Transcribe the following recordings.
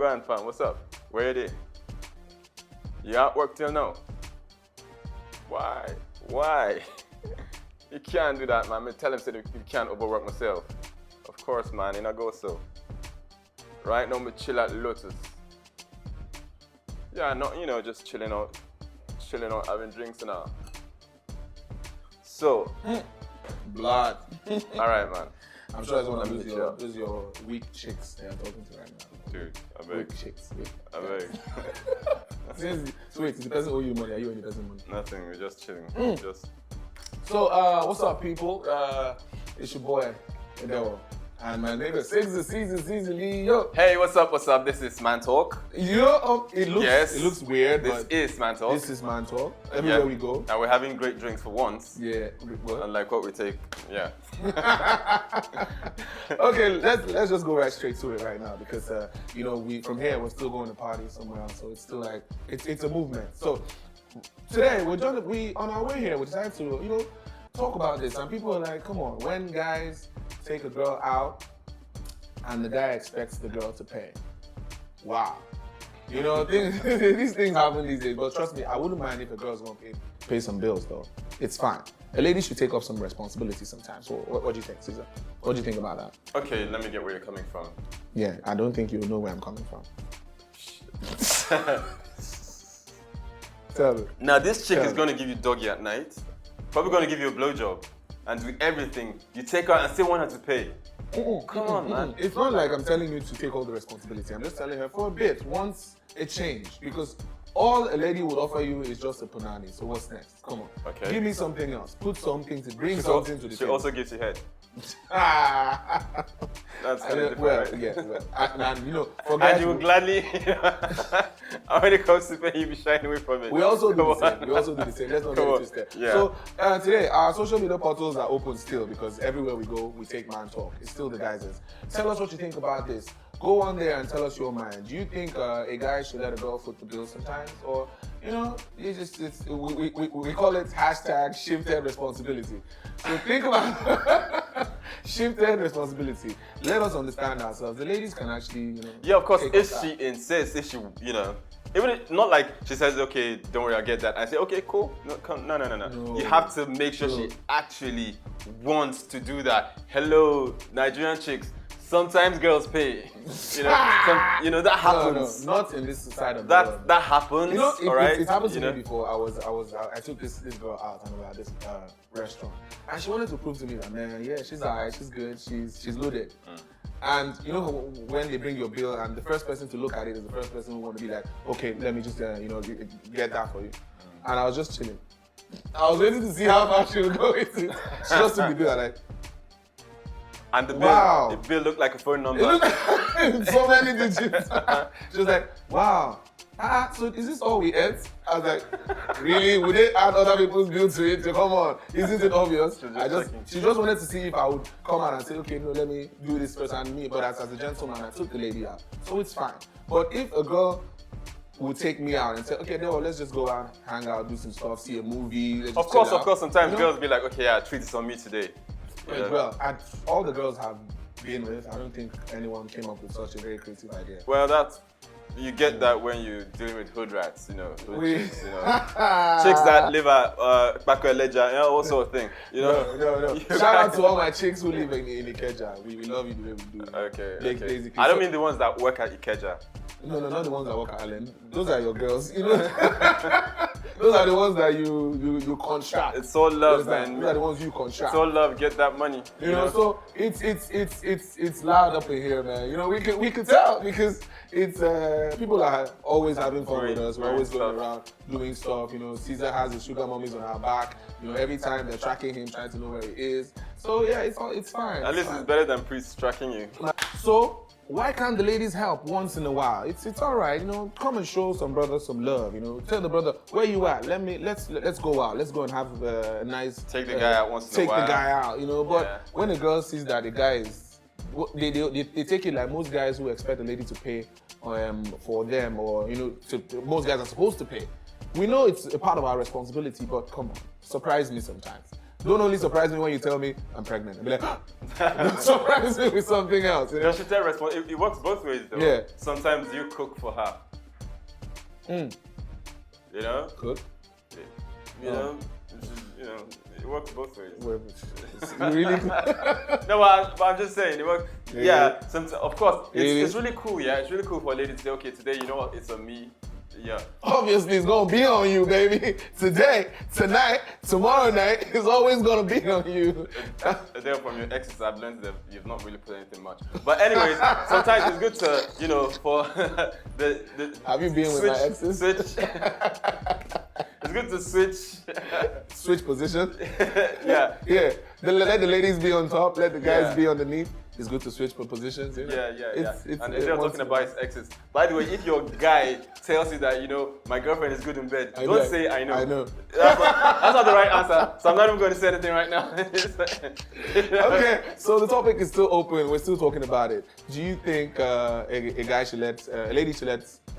on, fam? What's up? Where you at? You at work till now? Why? Why? You can't do that, man. I tell him, say you can't overwork myself. Of course, man. You know, go so. Right now, me chill at Lotus. Yeah, not, you know, just chilling out, having drinks and all. So, Blood. all right, man. I'm sure it's one of those your weak chicks that I'm talking to right now. Dude, I beg. Weak chicks. Yeah. I beg. So wait, is the person owe you money? Are you owing the person money? Nothing. We're just chilling. So, what's up, people? It's your boy, Edewo. And my name is Season, yo. Hey, what's up? What's up? This is Man Talk. Yo, it looks weird, This but is Man Talk. this is Man Talk. Everywhere we go. And we're having great drinks for once. Yeah. Unlike what we take. Yeah. Okay, let's just go right straight to it right now because you know from here we're still going to party somewhere else, so it's still like it's a movement. So today we on our way here we decided to talk about this, and people are like, come on, when guys take a girl out and the guy expects the girl to pay. Wow. You know, these things happen these days, but trust me, I wouldn't mind if a girl's gonna pay some bills though. It's fine. A lady should take up some responsibility sometimes. So what do you think, Caesar? What do you think about that? Okay, let me get where you're coming from. Yeah, I don't think you'll know where I'm coming from. Tell me. Now this chick is gonna give you doggy at night, probably gonna give you a blowjob, and do everything. You take her and still want her to pay. Come on, man. It's not like I'm telling you to take all the responsibility. I'm just telling her for a bit, once a change, because all a lady would offer you is just a punani. So what's next? Come on. Okay. Give me something else. Put something to bring something to the She table. also gives you head. That's kind of different, well, right? yeah. And you know, for guys, And you would gladly, when it comes to pay, you be shying away from it. we also do Come the same. on. We also do the same. Let's not Come get on. twisted. Yeah. So today, our social media portals are open still because everywhere we go, we take Man Talk. It's still the guysors. Tell us what you think about this. Go on there and tell us your mind. Do you think a guy should let a girl foot the bill sometimes, or we call it hashtag shifted responsibility. So think about shifted responsibility. Let us understand ourselves. The ladies can actually, Yeah, of course. take If up she that. insists, if she, even if, not like she says, okay, don't worry, I'll get that. I say, okay, cool. No, come, no. No. You have to make sure she actually wants to do that. Hello, Nigerian chicks. Sometimes girls pay. That happens. No, not in this side of the world. That happens. All right? It happened to me before. I took this girl out and we were at this restaurant, and she wanted to prove to me that, man, yeah, she's alright, she's good, she's loaded. And when they bring your bill, and the first person to look at it is the first person who want to be like, okay, let me just get that for you. And I was just chilling. I was waiting to see how far she would go with it. She just took the bill and like. And the bill, Wow. the bill looked like a phone number. It looked like so many digits. She was like, wow. So is this all we ate? I was like, really? Would they add other people's bill to it? So come on, isn't it obvious? She just wanted to see if I would come out and say, okay, no, let me do this first and me. But as a gentleman, I took the lady out. So it's fine. But if a girl would take me out and say, okay, no, let's just go out, hang out, do some stuff, see a movie. Let's Of just chill course. out. Sometimes girls be like, okay, yeah, treat this on me today. Well, all the girls have been with, I don't think anyone came up with such a very creative idea. Well, you get that when you're dealing with hood rats, hood chicks, chicks Chicks that live at Bako Leja, all sort of thing, No. Shout out to all my chicks who live in Ikeja. We love you the way we do. Okay. Basically. I don't mean the ones that work at Ikeja. No, not the ones that work at Allen. Those are your girls. Those are the ones that you contract. It's all love, man. Those are the ones you contract. It's all love. Get that money. So it's loud up in here, man. We can tell because it's people are always having fun with us. We're always going around doing stuff. Caesar has his sugar mummies on our back. Every time they're tracking him, trying to know where he is. So yeah, it's fine. At least it's better than priests tracking you. So why can't the ladies help once in a while? It's all right, come and show some brother some love, Tell the brother, where you at? Let's go out. Let's go and have a nice... Take the guy out once in a while. Take the guy out, But when a girl sees that the guy is... They take it like most guys who expect a lady to pay for them or, most guys are supposed to pay. We know it's a part of our responsibility, but come on, surprise me sometimes. Don't only surprise me when you tell me I'm pregnant. Be like, don't surprise me with something else. You know? She take responsibility. It works both ways though. Yeah. Sometimes you cook for her. You know? Good. You know, it works both ways. Really? No, but I'm just saying, it works. Yeah, of course, it's really cool. Yeah, it's really cool for a lady to say, okay, today, you know what, it's on me. Yeah. Obviously, it's gonna be on you, baby. Today, tonight, tomorrow night, it's always gonna be on you. Then from your exes, I've learned that you've not really put anything much. But anyways, sometimes it's good to, you know, for the Have you been with my exes? It's good to Switch position. Yeah. Yeah. Let the ladies be on top, let the guys be underneath. It's good to switch positions. You know? Yeah. And they're talking about his exes. By the way, if your guy tells you that, you know, my girlfriend is good in bed, don't say I know. I know. That's not the right answer. So I'm not even going to say anything right now. Okay, so the topic is still open. We're still talking about it. Do you think a guy should let a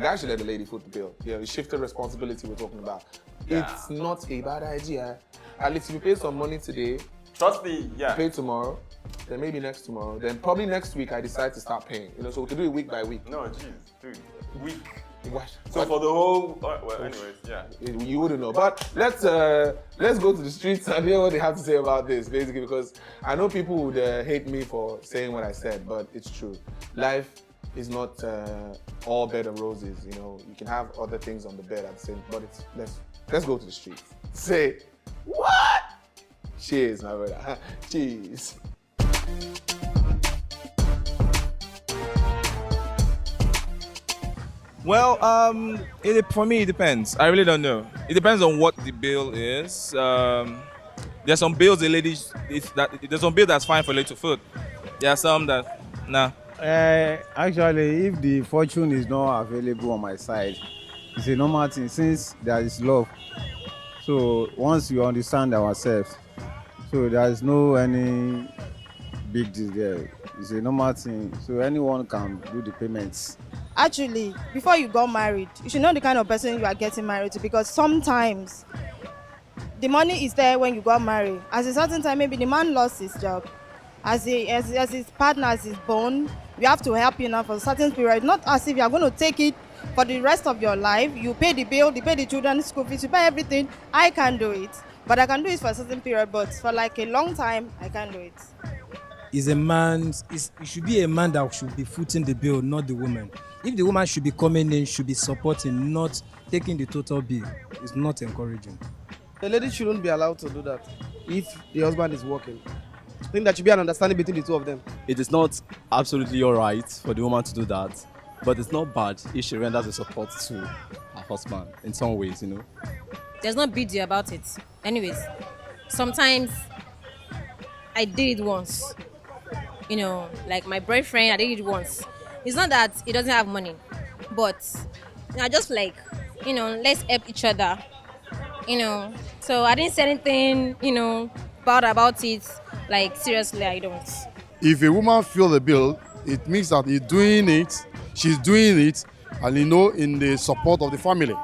guy should let a lady foot the bill? Yeah, the shifted responsibility we're talking about. Yeah. It's not a bad idea. At least if you pay some money today, Trust me, yeah. pay tomorrow, then maybe next tomorrow, then probably next week I decide to start paying. You know, so we can do it week by week. No, jeez, dude. Week. What? So for the whole, well, anyways, yeah. You wouldn't know, but let's go to the streets and hear what they have to say about this, basically, because I know people would hate me for saying what I said, but it's true. Life is not all bed of roses. You know, you can have other things on the bed at the same. But let's go to the streets. Say what? Cheers, my brother. Cheers. Well, for me, it depends. I really don't know. It depends on what the bill is. There's some bills there's some bill that's fine for little food. There are some that, nah. Actually, if the fortune is not available on my side, it's a normal thing since there is love. So once you understand ourselves, so there is no any big deal there. It's a normal thing. So anyone can do the payments. Actually, before you got married, you should know the kind of person you are getting married to, because sometimes the money is there when you got married. At a certain time, maybe the man lost his job. As his partner is born, you have to help you now for a certain period. Not as if you are going to take it for the rest of your life. You pay the bill, you pay the children's school fees, you pay everything. I can do it. But I can do it for a certain period, but for like a long time, I can't do it. It should be a man that should be footing the bill, not the woman. If the woman should be coming in, should be supporting, not taking the total bill, it's not encouraging. The lady shouldn't be allowed to do that if the husband is working. I think that should be an understanding between the two of them. It is not absolutely all right for the woman to do that, but it's not bad if she renders the support to her husband in some ways, you know. There's no big deal about it. Anyways, sometimes I did it once. You know, like my boyfriend, I did it once. It's not that he doesn't have money, but I just like, you know, let's help each other. You know, so I didn't say anything, you know, bad about it. Like, seriously, I don't. If a woman feels the bill, it means that she's doing it, and you know, in the support of the family.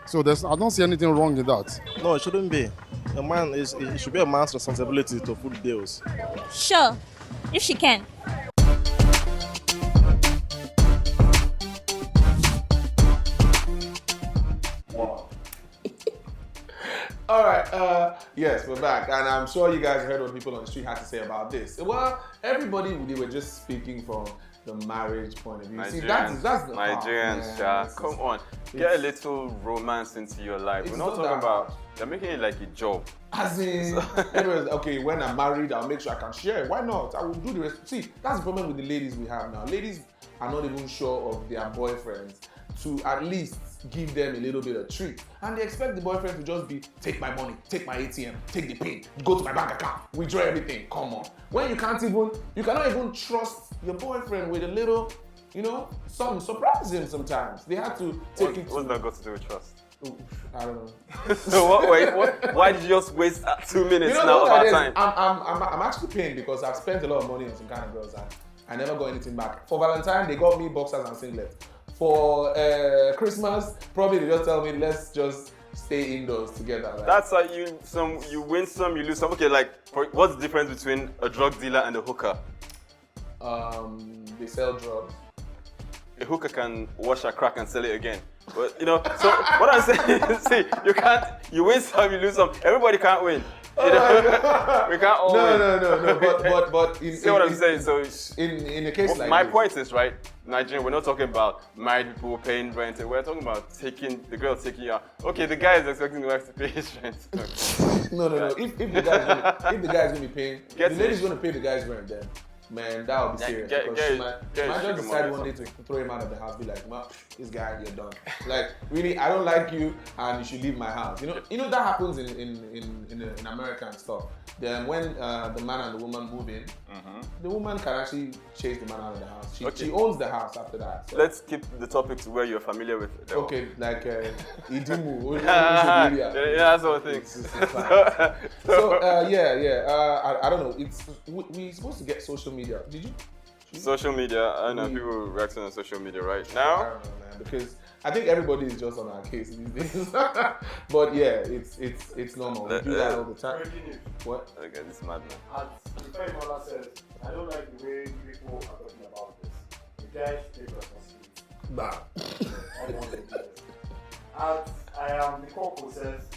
So I don't see anything wrong in that. No, it shouldn't be. It should be a man's responsibility to foot bills. Sure, if she can. All right, yes, we're back, and I'm sure you guys heard what people on the street had to say about this. Well, everybody, they were just speaking from the marriage point of view. Nigerians, See, that's the Nigerians, yeah. Come on, get a little romance into your life. We're not talking about. They're making it like a job. As in, okay, when I'm married, I'll make sure I can share. Why not? I will do the rest. See, that's the problem with the ladies we have now. Ladies are not even sure of their boyfriends to at least give them a little bit of treat. And they expect the boyfriend to just be, take my money, take my ATM, take the pin, go to my bank account, withdraw everything, come on. When you cannot even trust your boyfriend with a little, you know, something, surprise him sometimes. They have to take it. What's that got to do with trust? I don't know. So why did you just waste 2 minutes now of our time? I'm actually paying because I've spent a lot of money on some kind of girls and I never got anything back. For Valentine, they got me boxers and singlets. For Christmas, probably they just tell me, let's just stay indoors together. Like, That's how you win some, you lose some. Okay, like what's the difference between a drug dealer and a hooker? they sell drugs. A hooker can wash a crack and sell it again. But so what I'm saying is, see, you win some, you lose some. Everybody can't win. We can't all win. No. But see what I'm saying? So in a case like my this, point is, right, Nigeria, we're not talking about married people paying rent. We're talking about the girl taking you out. Okay, the guy is expecting the wife to pay his rent. No. If the guy's gonna be paying, the lady's gonna pay the guy's rent, then man, that would be serious. She might just decide one day to throw him out of the house, be like, "Ma, this guy, you're done. Like, really, I don't like you, and you should leave my house." You know that happens in America and stuff. Then when the man and the woman move in, the woman can actually chase the man out of the house. She owns the house after that. So. Let's keep the topic to where you're familiar with. Okay, like Idimu. Yeah, that sort of thing. So I don't know. We're supposed to get social media. Did you? Social media. I know people reacting on social media right now. I don't know, man, because I think everybody is just on our case these days. But yeah, it's normal. We do that all the time. What? Okay, this is mad, man. As the friend Mola says, I don't like the way people are talking about this. You guys take responsibility. Nah. I want to do this. As I am the couple says,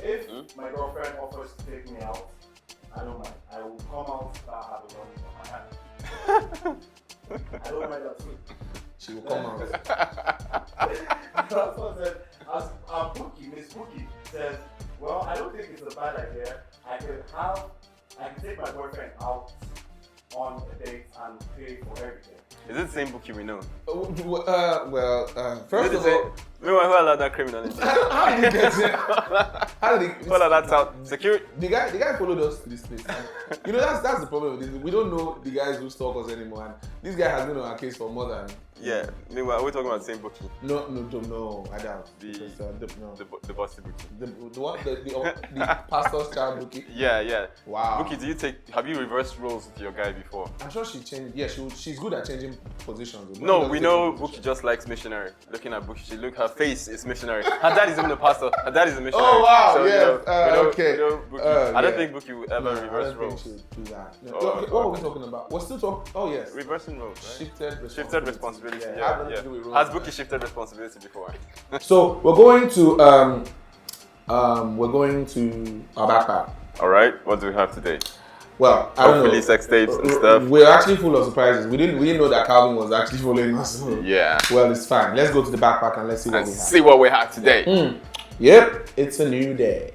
if my girlfriend offers to take me out, I don't mind. I will come out without having money in my hand. I don't mind that too. She will come out. That's what I said. As Miss Bookie says, well, I don't think it's a bad idea. I can take my boyfriend out on a date and pay for everything. Is it the same bookie we know? First of all, meanwhile, who allowed that criminal in? how did he get there? How did he? Who allowed that out? Security? The guy followed us to this place. That's the problem with this. We don't know the guys who stalk us anymore. And this guy has been on our case for more than. Yeah. Meanwhile, we're talking about the same bookie. No, I doubt. The bossy bookie. The pastor's child bookie. Yeah. Wow. Bookie, have you reversed roles with your guy before? I'm sure she changed. Yeah, she's good at changing positions. No, we know Bookie just likes missionary. Looking at Bookie, her face is missionary. Her dad is even a pastor. Her dad is a missionary. Oh wow, so, okay. Bookie. I don't think Bookie will ever reverse roles. I don't think she'll do that. No. What are we talking about? We're still talking. Oh yes. Reversing roles, right? Shifted responsibility. Yeah. Has Bookie shifted responsibility before? So we're going to our backpack. All right. What do we have today? Well, I don't know. Hopefully sex tapes and stuff. We're actually full of surprises. We didn't know that Calvin was actually following us. Yeah. Well, it's fine. Let's go to the backpack and let's see what we have. See what we have today. Yep, it's a new day.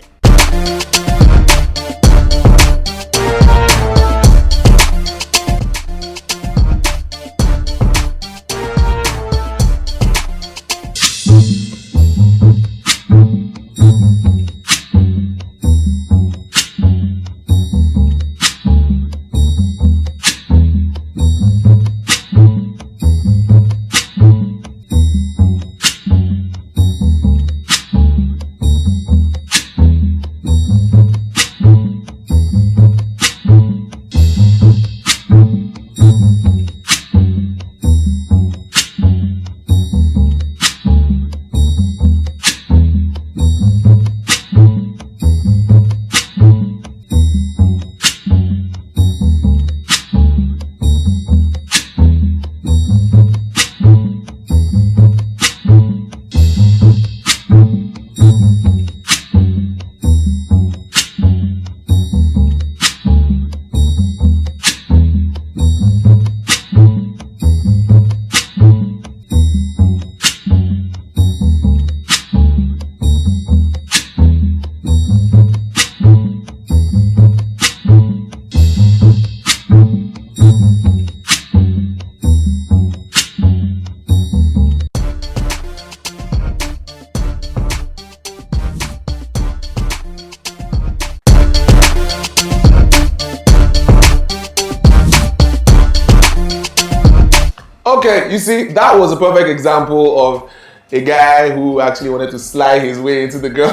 Okay, you see, that was a perfect example of a guy who actually wanted to slide his way into the girl.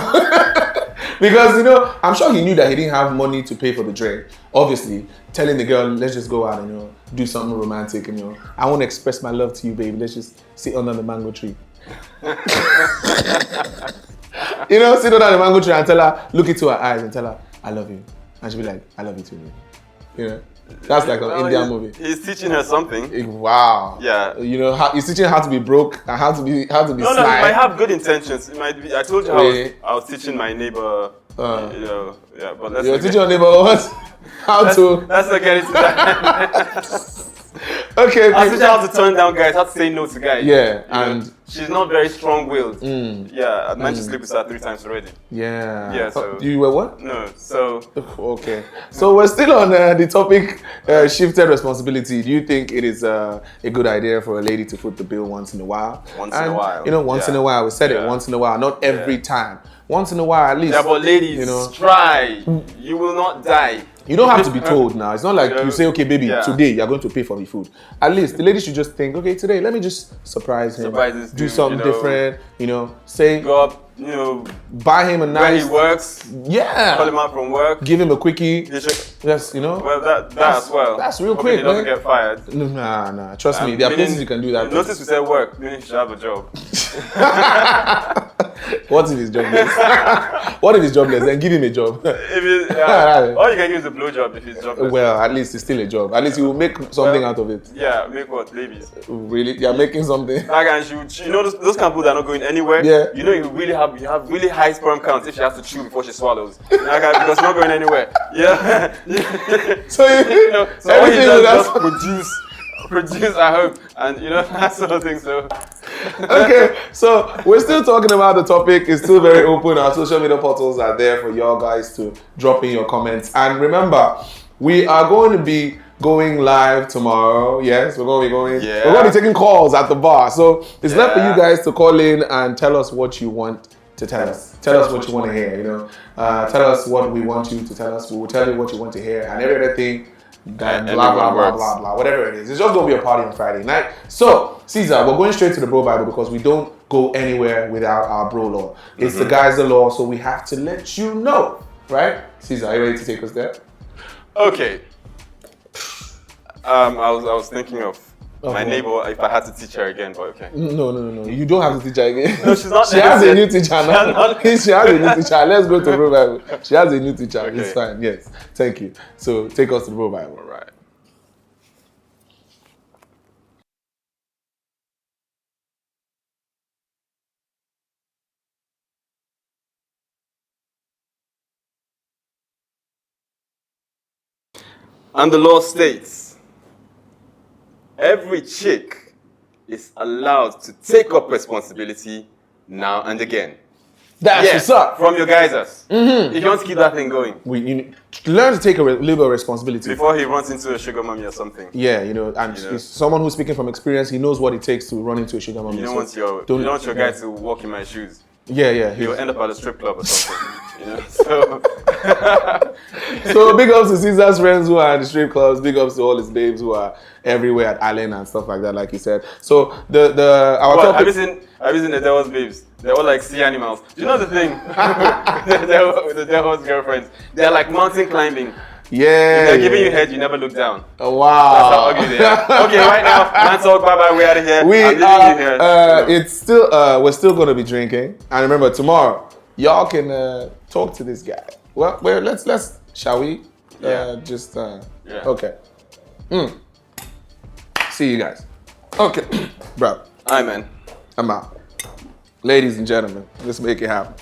Because, I'm sure he knew that he didn't have money to pay for the drink. Obviously, telling the girl, let's just go out and, do something romantic. And, I want to express my love to you, baby. Let's just sit under the mango tree. You know, sit down at the mango tree and tell her, look into her eyes and tell her, I love you. And she'll be like, I love you too. You know? That's like an Indian movie. He's teaching her something. Wow. Yeah. You know, he's teaching her how to be broke and how to be No, sly. he might have good intentions. It might be. I told you I was teaching my neighbor. You know, yeah, but let's. You're teaching your neighbor what? Let's not get into that. Okay. I teach her how to turn down guys, how to say no to guys. Yeah, and she's not very strong-willed. Yeah, I managed to sleep with her 3 times already. Yeah. Yeah. So you were what? No. So. Okay. So we're still on the topic shifted responsibility. Do you think it is a good idea for a lady to foot the bill once in a while? Once in a while. You know, once in a while. We said it once in a while, not every time. Once in a while, at least. Yeah, but ladies, you know, try. You will not die. You don't have to be told now. It's not like you say, okay, baby, today you're going to pay for the food. At least the lady should just think, okay, today let me just surprise him, do something different, you know, say, go up, you know, buy him a nice. Where he works. Yeah. Call him out from work. Give him a quickie. Yes, you know. Well, that as well. That's real Hopefully quick, he doesn't man. get fired. Nah. Trust me, there are places you can do that. Notice we said work, meaning he should have a job. What if he's jobless? What if he's jobless? Then give him a job. Or you can use a blowjob if he's jobless. Well, at least it's still a job. At least you will make something out of it. Yeah, make what? Babies. Really? You're making something? Like, and you know those kind of people that are not going anywhere? Yeah. You know you have really high sperm counts if she has to chew before she swallows. Because she's not going anywhere. Yeah. So you know, so everything he does just produce at home, and you know that sort of thing. So okay, so we're still talking about the topic. It's still very open. Our social media portals are there for y'all guys to drop in your comments. And remember, we are going to be going live tomorrow. Yes, we're going to be going. Yeah. We're going to be taking calls at the bar. So it's left for you guys to call in and tell us what you want to tell us. Tell us what you want to hear. You know, tell us what we want you to tell us. We will tell you what you want to hear, and every other thing. Blah, blah, whatever it is. It's just going to be a party on Friday night. So, Caesar, we're going straight to the Bro Bible because we don't go anywhere without our Bro Law. It's the Geyser Law, so we have to let you know. Right? Caesar, are you ready to take us there? Okay. I was thinking of my neighbor, if I had to teach her again, but okay. No. You don't have to teach her again. No, she's not. She has a new teacher now. She has a new teacher. Let's go to Bro Bible. She has a new teacher. Okay. It's fine. Yes. Thank you. So, take us to the Bro Bible. All right. And the law states, every chick is allowed to take up responsibility now and again. That's what's up. From your guysors. If you want to keep that thing going. Learn to take a little bit of responsibility. Before he runs into a sugar mommy or something. Yeah, you know, and he's someone who's speaking from experience. He knows what it takes to run into a sugar mommy. You don't want your guy to walk in my shoes. Yeah. He'll end up at a strip club or something. You know, so. So big ups to Caesar's friends who are in the strip clubs. Big ups to all his babes who are everywhere at Allen and stuff like that, like he said. So our topic. Have you seen the Devil's babes? They're all like sea animals. Do you know the thing with the Devil's girlfriends? They're like mountain climbing. Yeah. If they're giving you head, you never look down. Oh, wow. That's how ugly they are. Okay, right now, man talk, bye-bye, we're out of here. It's still, we're still going to be drinking. And remember, tomorrow, y'all can talk to this guy. Well, let's, shall we? Okay. See you guys. Okay. Bro. Aye, man. I'm out. Ladies and gentlemen, let's make it happen.